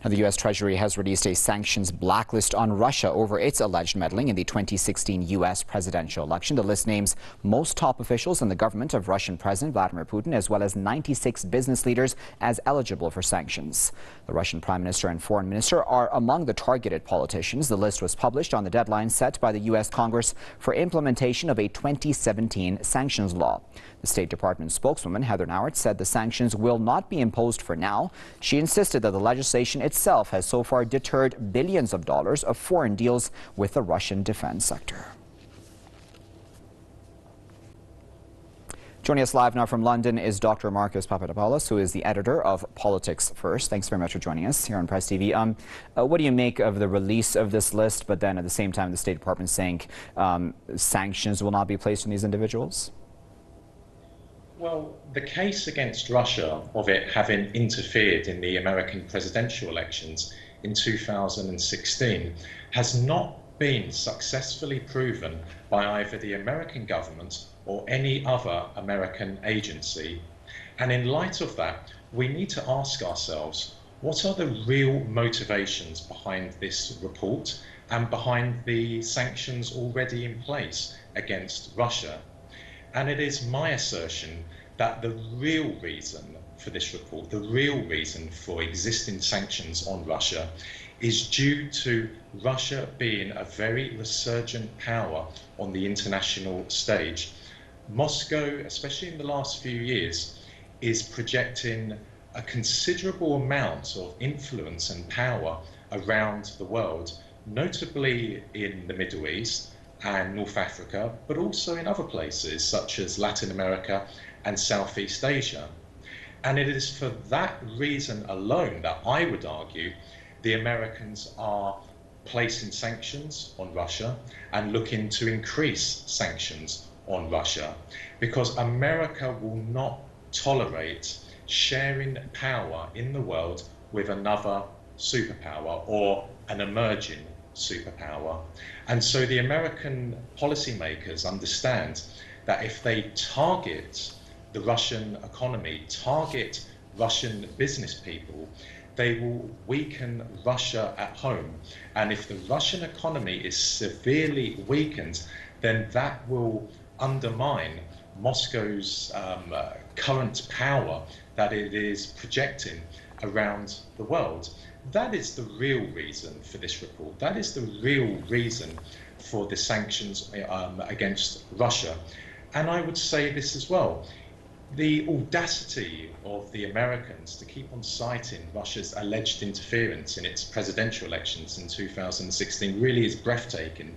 Now, the U.S. Treasury has released a sanctions blacklist on Russia over its alleged meddling in the 2016 U.S. presidential election. The list names most top officials in the government of Russian President Vladimir Putin, as well as 96 business leaders as eligible for sanctions. The Russian Prime Minister and Foreign Minister are among the targeted politicians. The list was published on the deadline set by the U.S. Congress for implementation of a 2017 sanctions law. The State Department spokeswoman, Heather Nauert, said the sanctions will not be imposed for now. She insisted that the legislation itself has so far deterred billions of dollars of foreign deals with the Russian defense sector. Joining us live now from London is Dr. Marcus Papadopoulos, who is the editor of Politics First. Thanks very much for joining us here on Press TV. What do you make of the release of this list, but then at the same time the State Department saying sanctions will not be placed on these individuals? Well, the case against Russia of it having interfered in the American presidential elections in 2016 has not been successfully proven by either the American government or any other American agency. And in light of that, we need to ask ourselves, what are the real motivations behind this report and behind the sanctions already in place against Russia? And it is my assertion that the real reason for this report, the real reason for existing sanctions on Russia, is due to Russia being a very resurgent power on the international stage. Moscow, especially in the last few years, is projecting a considerable amount of influence and power around the world, notably in the Middle East and North Africa, but also in other places such as Latin America and Southeast Asia. And it is for that reason alone that I would argue the Americans are placing sanctions on Russia and looking to increase sanctions on Russia, because America will not tolerate sharing power in the world with another superpower or an emerging superpower. And so the American policymakers understand that if they target the Russian economy, target Russian business people, they will weaken Russia at home. And if the Russian economy is severely weakened, then that will undermine Moscow's current power that it is projecting around the world. That is the real reason for this report. That is the real reason for the sanctions against Russia. And I would say this as well. The audacity of the Americans to keep on citing Russia's alleged interference in its presidential elections in 2016 really is breathtaking.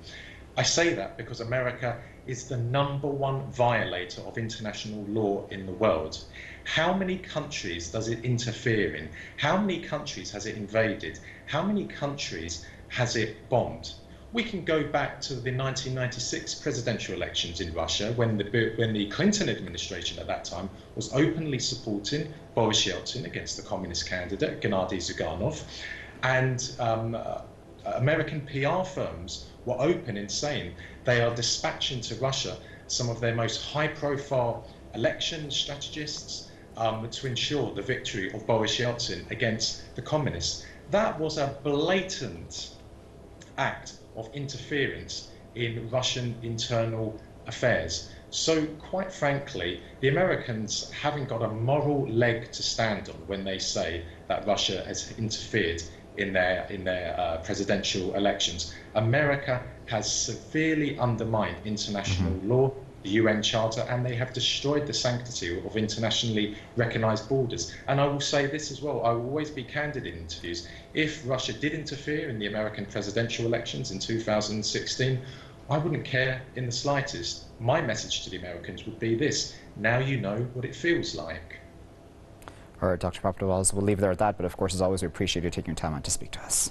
I say that because America is the #1 violator of international law in the world. How many countries does it interfere in? How many countries has it invaded? How many countries has it bombed? We can go back to the 1996 presidential elections in Russia when the Clinton administration at that time was openly supporting Boris Yeltsin against the communist candidate Gennady Zyuganov, and American PR firms were open in saying they are dispatching to Russia some of their most high-profile election strategists to ensure the victory of Boris Yeltsin against the communists. That was a blatant act of interference in Russian internal affairs. So quite frankly, the Americans haven't got a moral leg to stand on when they say that Russia has interfered in their presidential elections. America has severely undermined international law, the UN Charter, and they have destroyed the sanctity of internationally recognized borders. And I will say this as well, I will always be candid in interviews. If Russia did interfere in the American presidential elections in 2016, I wouldn't care in the slightest. My message to the Americans would be this: now you know what it feels like. All right, Dr. Papadopoulos, we'll leave it there at that, but of course, as always, we appreciate you taking your time out to speak to us.